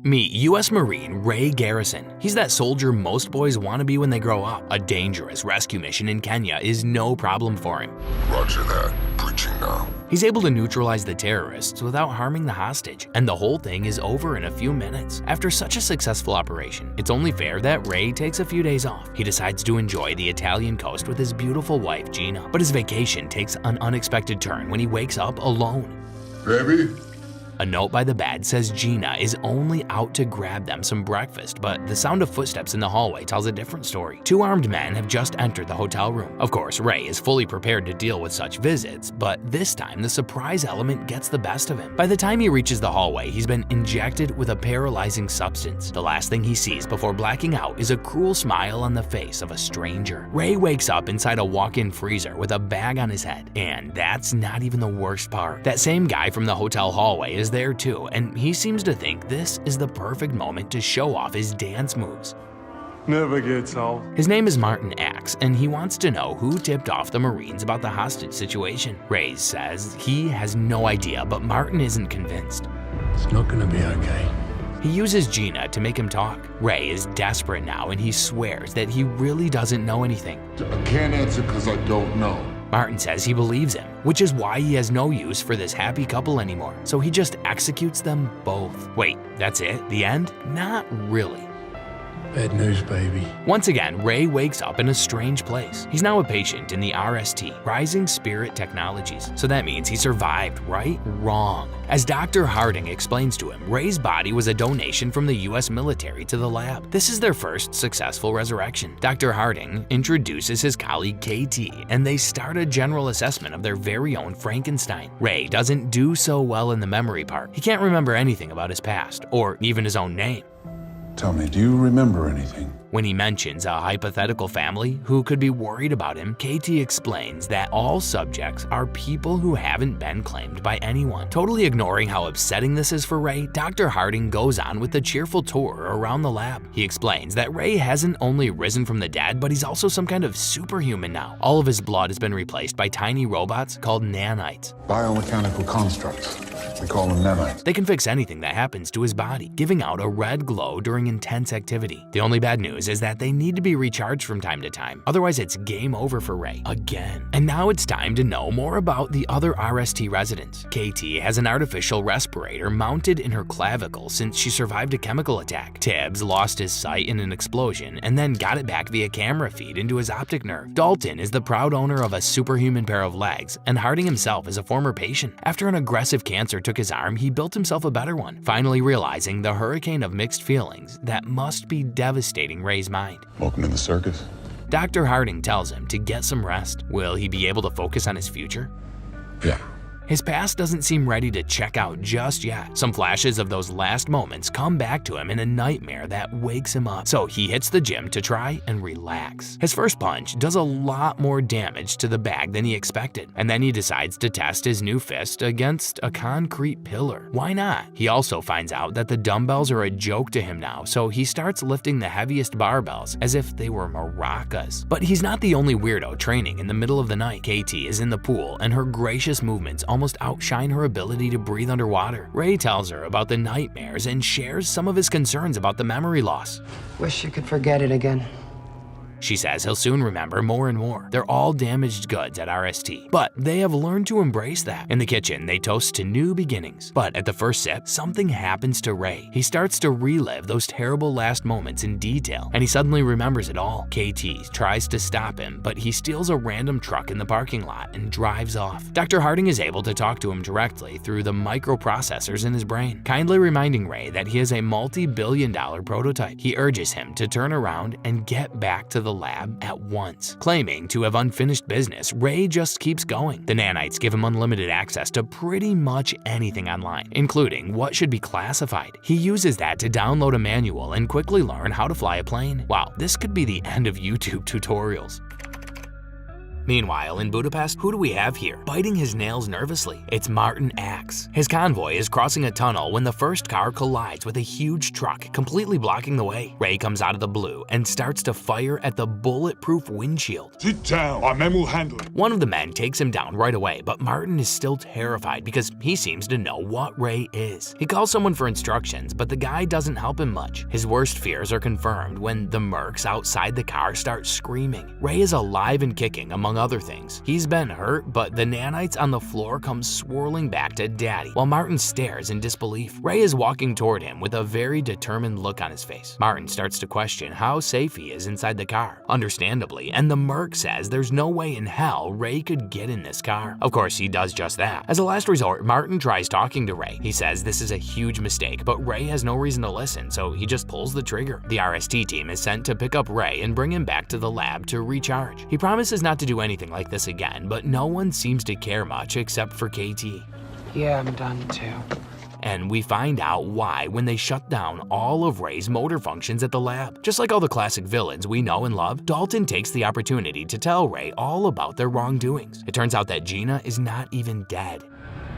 Meet U.S. Marine Ray Garrison. He's that soldier most boys want to be when they grow up. A dangerous rescue mission in Kenya is no problem for him. Roger that. Preaching now. He's able to neutralize the terrorists without harming the hostage, and the whole thing is over in a few minutes. After such a successful operation, it's only fair that Ray takes a few days off. He decides to enjoy the Italian coast with his beautiful wife, Gina. But his vacation takes an unexpected turn when he wakes up alone. Baby? A note by the bed says Gina is only out to grab them some breakfast, but the sound of footsteps in the hallway tells a different story. Two armed men have just entered the hotel room. Of course, Ray is fully prepared to deal with such visits, but this time the surprise element gets the best of him. By the time he reaches the hallway, he's been injected with a paralyzing substance. The last thing he sees before blacking out is a cruel smile on the face of a stranger. Ray wakes up inside a walk-in freezer with a bag on his head. And that's not even the worst part. That same guy from the hotel hallway is there too, and he seems to think this is the perfect moment to show off his dance moves. Never gets old. His name is Martin X, and he wants to know who tipped off the Marines about the hostage situation. Ray says he has no idea, but Martin isn't convinced. It's not gonna be okay. He uses Gina to make him talk. Ray is desperate now, and he swears that he really doesn't know anything. I can't answer because I don't know. Martin says he believes him, which is why he has no use for this happy couple anymore, so he just executes them both. Wait, that's it? The end? Not really. Bad news, baby. Once again, Ray wakes up in a strange place. He's now a patient in the RST, Rising Spirit Technologies, so that means he survived, right? Wrong. As Dr. Harding explains to him, Ray's body was a donation from the US military to the lab. This is their first successful resurrection. Dr. Harding introduces his colleague KT, and they start a general assessment of their very own Frankenstein. Ray doesn't do so well in the memory part. He can't remember anything about his past, or even his own name. Tell me, do you remember anything? When he mentions a hypothetical family who could be worried about him, KT explains that all subjects are people who haven't been claimed by anyone. Totally ignoring how upsetting this is for Ray, Dr. Harding goes on with a cheerful tour around the lab. He explains that Ray hasn't only risen from the dead, but he's also some kind of superhuman now. All of his blood has been replaced by tiny robots called nanites. Biomechanical constructs. We call them nanites. They can fix anything that happens to his body, giving out a red glow during intense activity. The only bad news is that they need to be recharged from time to time, otherwise it's game over for Ray again. And now it's time to know more about the other RST residents. KT has an artificial respirator mounted in her clavicle since she survived a chemical attack. Tibbs lost his sight in an explosion and then got it back via camera feed into his optic nerve. Dalton is the proud owner of a superhuman pair of legs, and Harding himself is a former patient. After an aggressive cancer took his arm, he built himself a better one, finally realizing the hurricane of mixed feelings that must be devastating Ray's mind. Welcome to the circus. Dr. Harding tells him to get some rest. Will he be able to focus on his future? Yeah. His past doesn't seem ready to check out just yet. Some flashes of those last moments come back to him in a nightmare that wakes him up. So he hits the gym to try and relax. His first punch does a lot more damage to the bag than he expected, and then he decides to test his new fist against a concrete pillar. Why not? He also finds out that the dumbbells are a joke to him now, so he starts lifting the heaviest barbells as if they were maracas. But he's not the only weirdo training in the middle of the night. KT is in the pool, and her gracious movements almost outshine her ability to breathe underwater. Ray tells her about the nightmares and shares some of his concerns about the memory loss. Wish you could forget it again. She says he'll soon remember more and more. They're all damaged goods at RST, but they have learned to embrace that. In the kitchen, they toast to new beginnings. But at the first sip, something happens to Ray. He starts to relive those terrible last moments in detail, and he suddenly remembers it all. KT tries to stop him, but he steals a random truck in the parking lot and drives off. Dr. Harding is able to talk to him directly through the microprocessors in his brain, kindly reminding Ray that he is a multi-billion-dollar prototype. He urges him to turn around and get back to the lab at once. Claiming to have unfinished business, Ray just keeps going. The nanites give him unlimited access to pretty much anything online, including what should be classified. He uses that to download a manual and quickly learn how to fly a plane. Wow, this could be the end of YouTube tutorials. Meanwhile, in Budapest, who do we have here? Biting his nails nervously, it's Martin Axe. His convoy is crossing a tunnel when the first car collides with a huge truck, completely blocking the way. Ray comes out of the blue and starts to fire at the bulletproof windshield. Sit down. Our men will handle it. One of the men takes him down right away, but Martin is still terrified because he seems to know what Ray is. He calls someone for instructions, but the guy doesn't help him much. His worst fears are confirmed when the mercs outside the car start screaming. Ray is alive and kicking, among other things. He's been hurt, but the nanites on the floor come swirling back to Daddy, while Martin stares in disbelief. Ray is walking toward him with a very determined look on his face. Martin starts to question how safe he is inside the car, understandably, and the merc says there's no way in hell Ray could get in this car. Of course, he does just that. As a last resort, Martin tries talking to Ray. He says this is a huge mistake, but Ray has no reason to listen, so he just pulls the trigger. The RST team is sent to pick up Ray and bring him back to the lab to recharge. He promises not to do anything like this again, but no one seems to care much except for KT. Yeah, I'm done too. And we find out why when they shut down all of Ray's motor functions at the lab. Just like all the classic villains we know and love, Dalton takes the opportunity to tell Ray all about their wrongdoings. It turns out that Gina is not even dead.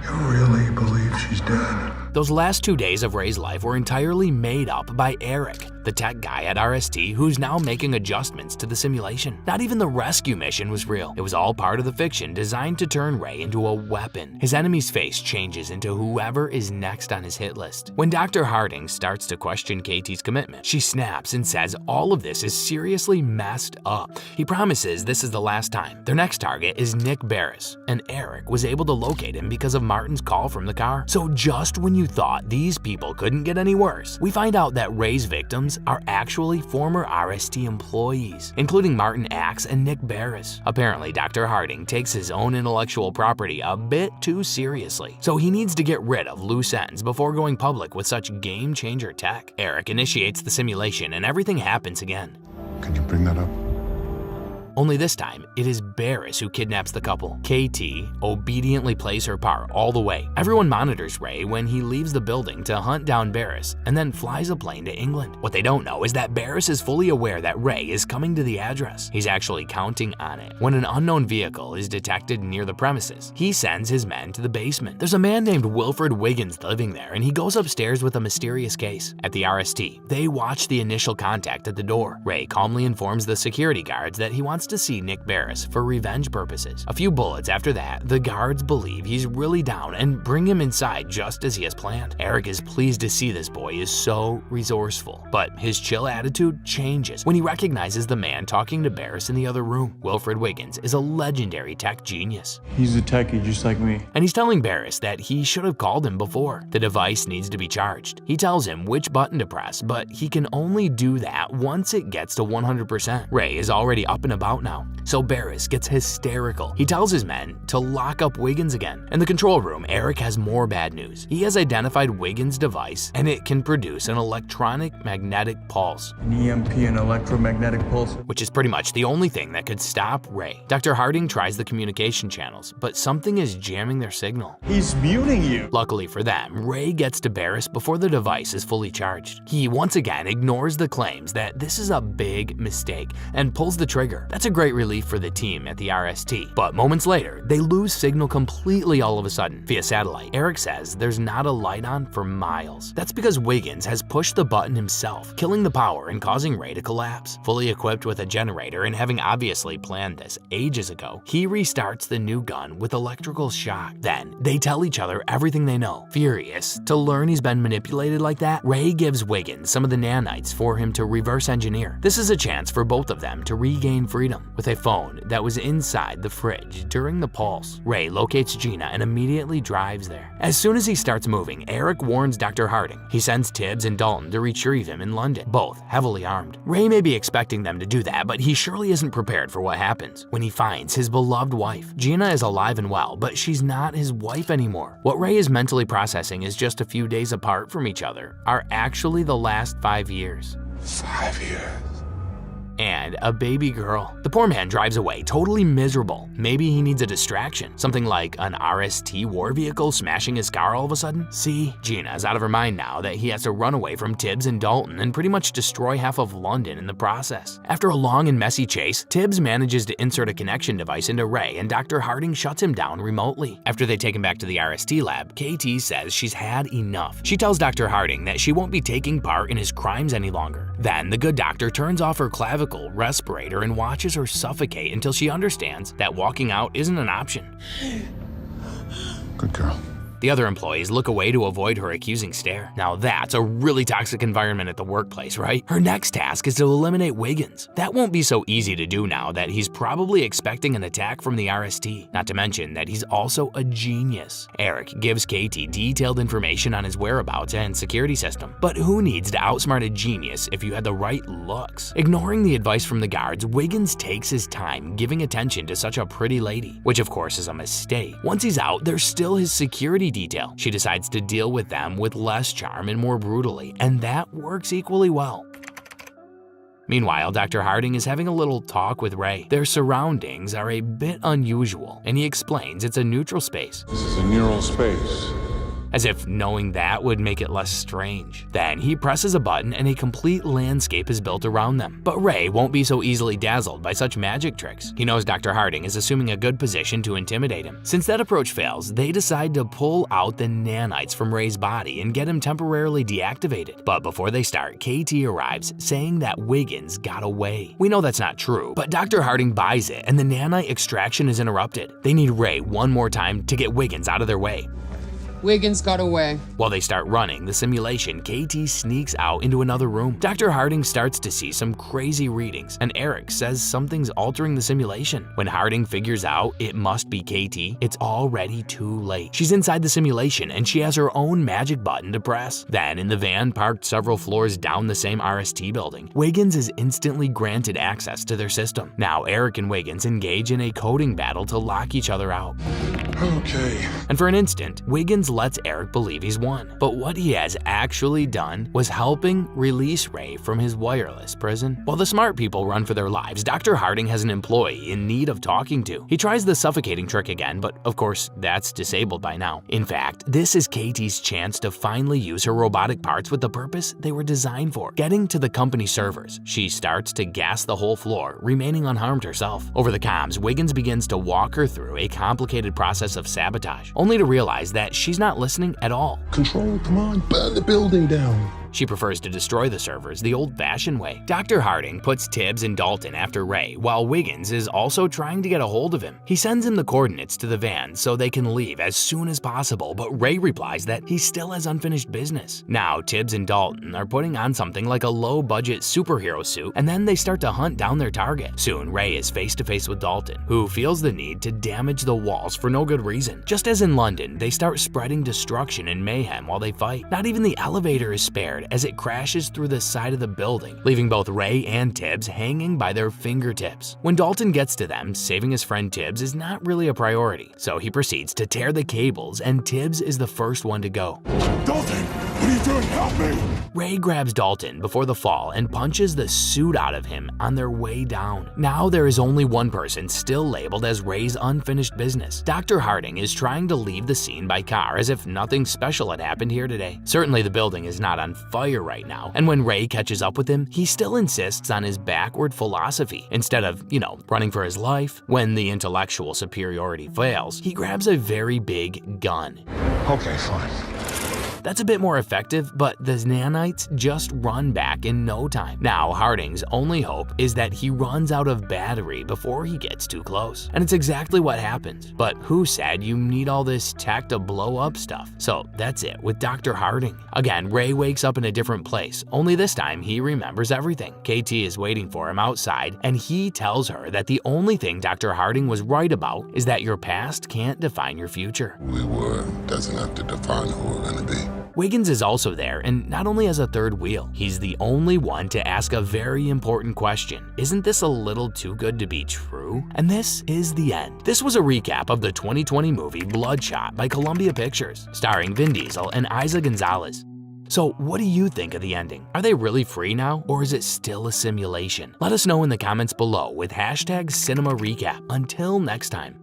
You really believe she's dead? Those last 2 days of Ray's life were entirely made up by Eric, the tech guy at RST who's now making adjustments to the simulation. Not even the rescue mission was real. It was all part of the fiction designed to turn Ray into a weapon. His enemy's face changes into whoever is next on his hit list. When Dr. Harding starts to question KT's commitment, she snaps and says all of this is seriously messed up. He promises this is the last time. Their next target is Nick Barris, and Eric was able to locate him because of Martin's call from the car. So just when you thought these people couldn't get any worse, we find out that Ray's victims are actually former RST employees, including Martin Axe and Nick Barris. Apparently, Dr. Harding takes his own intellectual property a bit too seriously, so he needs to get rid of loose ends before going public with such game-changer tech. Eric initiates the simulation and everything happens again. Can you bring that up? Only this time, it is Barris who kidnaps the couple. KT obediently plays her part all the way. Everyone monitors Ray when he leaves the building to hunt down Barris and then flies a plane to England. What they don't know is that Barris is fully aware that Ray is coming to the address. He's actually counting on it. When an unknown vehicle is detected near the premises, he sends his men to the basement. There's a man named Wilfred Wiggins living there, and he goes upstairs with a mysterious case. At the RST, they watch the initial contact at the door. Ray calmly informs the security guards that he wants to see Nick Barris for revenge purposes. A few bullets after that, the guards believe he's really down and bring him inside just as he has planned. Eric is pleased to see this boy is so resourceful, but his chill attitude changes when he recognizes the man talking to Barris in the other room. Wilfred Wiggins is a legendary tech genius. He's a techie just like me. And he's telling Barris that he should have called him before. The device needs to be charged. He tells him which button to press, but he can only do that once it gets to 100%. Ray is already up and about now, so Barris gets hysterical. He tells his men to lock up Wiggins again. In the control room, Eric has more bad news. He has identified Wiggins' device, and it can produce an electronic magnetic pulse. An EMP, an electromagnetic pulse. Which is pretty much the only thing that could stop Ray. Dr. Harding tries the communication channels, but something is jamming their signal. He's muting you. Luckily for them, Ray gets to Barris before the device is fully charged. He once again ignores the claims that this is a big mistake and pulls the trigger. That's a great relief for the team at the RST. But moments later, they lose signal completely all of a sudden. Via satellite, Eric says there's not a light on for miles. That's because Wiggins has pushed the button himself, killing the power and causing Ray to collapse. Fully equipped with a generator and having obviously planned this ages ago, he restarts the new gun with electrical shock. Then, they tell each other everything they know. Furious to learn he's been manipulated like that, Ray gives Wiggins some of the nanites for him to reverse engineer. This is a chance for both of them to regain freedom. With a phone that was inside the fridge during the pulse, Ray locates Gina and immediately drives there. As soon as he starts moving, Eric warns Dr. Harding. He sends Tibbs and Dalton to retrieve him in London, both heavily armed. Ray may be expecting them to do that, but he surely isn't prepared for what happens when he finds his beloved wife. Gina is alive and well, but she's not his wife anymore. What Ray is mentally processing is just a few days apart from each other are actually the last 5 years. 5 years. and a baby girl. The poor man drives away, totally miserable. Maybe he needs a distraction, something like an RST war vehicle smashing his car all of a sudden. See, Gina's out of her mind now that he has to run away from Tibbs and Dalton and pretty much destroy half of London in the process. After a long and messy chase, Tibbs manages to insert a connection device into Ray and Dr. Harding shuts him down remotely. After they take him back to the RST lab, KT says she's had enough. She tells Dr. Harding that she won't be taking part in his crimes any longer. Then the good doctor turns off her clavicle respirator and watches her suffocate until she understands that walking out isn't an option. Good girl. The other employees look away to avoid her accusing stare. Now that's a really toxic environment at the workplace, right? Her next task is to eliminate Wiggins. That won't be so easy to do now that he's probably expecting an attack from the RST, not to mention that he's also a genius. Eric gives KT detailed information on his whereabouts and security system. But who needs to outsmart a genius if you had the right looks? Ignoring the advice from the guards, Wiggins takes his time giving attention to such a pretty lady, which of course is a mistake. Once he's out, there's still his security detail. She decides to deal with them with less charm and more brutally, and that works equally well. Meanwhile, Dr. Harding is having a little talk with Ray. Their surroundings are a bit unusual, and he explains it's a neutral space. This is a neural space. As if knowing that would make it less strange. Then he presses a button and a complete landscape is built around them. But Ray won't be so easily dazzled by such magic tricks. He knows Dr. Harding is assuming a good position to intimidate him. Since that approach fails, they decide to pull out the nanites from Ray's body and get him temporarily deactivated. But before they start, KT arrives, saying that Wiggins got away. We know that's not true, but Dr. Harding buys it and the nanite extraction is interrupted. They need Ray one more time to get Wiggins out of their way. Wiggins got away. While they start running the simulation, KT sneaks out into another room. Dr. Harding starts to see some crazy readings, and Eric says something's altering the simulation. When Harding figures out it must be KT, it's already too late. She's inside the simulation, and she has her own magic button to press. Then, in the van parked several floors down the same RST building, Wiggins is instantly granted access to their system. Now, Eric and Wiggins engage in a coding battle to lock each other out. Okay. And for an instant, Wiggins lets Eric believe he's won. But what he has actually done was helping release Ray from his wireless prison. While the smart people run for their lives, Dr. Harding has an employee in need of talking to. He tries the suffocating trick again, but of course, that's disabled by now. In fact, this is KT's chance to finally use her robotic parts with the purpose they were designed for, getting to the company servers. She starts to gas the whole floor, remaining unharmed herself. Over the comms, Wiggins begins to walk her through a complicated process of sabotage, only to realize that she's not listening at all. Control, come on, burn the building down. She prefers to destroy the servers the old-fashioned way. Dr. Harding puts Tibbs and Dalton after Ray, while Wiggins is also trying to get a hold of him. He sends him the coordinates to the van so they can leave as soon as possible, but Ray replies that he still has unfinished business. Now, Tibbs and Dalton are putting on something like a low-budget superhero suit, and then they start to hunt down their target. Soon, Ray is face-to-face with Dalton, who feels the need to damage the walls for no good reason. Just as in London, they start spreading destruction and mayhem while they fight. Not even the elevator is spared, as it crashes through the side of the building, leaving both Ray and Tibbs hanging by their fingertips. When Dalton gets to them, saving his friend Tibbs is not really a priority, so he proceeds to tear the cables, and Tibbs is the first one to go. Dalton, what are you doing? Help me! Ray grabs Dalton before the fall and punches the suit out of him on their way down. Now there is only one person still labeled as Ray's unfinished business. Dr. Harding is trying to leave the scene by car as if nothing special had happened here today. Certainly the building is not on fire right now, and when Ray catches up with him, he still insists on his backward philosophy instead of, running for his life. When the intellectual superiority fails, he grabs a very big gun. Okay, fine. That's a bit more effective, but the nanites just run back in no time. Now, Harding's only hope is that he runs out of battery before he gets too close. And it's exactly what happens. But who said you need all this tech to blow up stuff? So that's it with Dr. Harding. Again, Ray wakes up in a different place, only this time he remembers everything. KT is waiting for him outside, and he tells her that the only thing Dr. Harding was right about is that your past can't define your future. We were doesn't have to define who we're gonna be. Wiggins is also there, and not only as a third wheel, he's the only one to ask a very important question. Isn't this a little too good to be true? And this is the end. This was a recap of the 2020 movie Bloodshot by Columbia Pictures, starring Vin Diesel and Isa Gonzalez. So what do you think of the ending? Are they really free now, or is it still a simulation? Let us know in the comments below with #CinemaRecap. Until next time.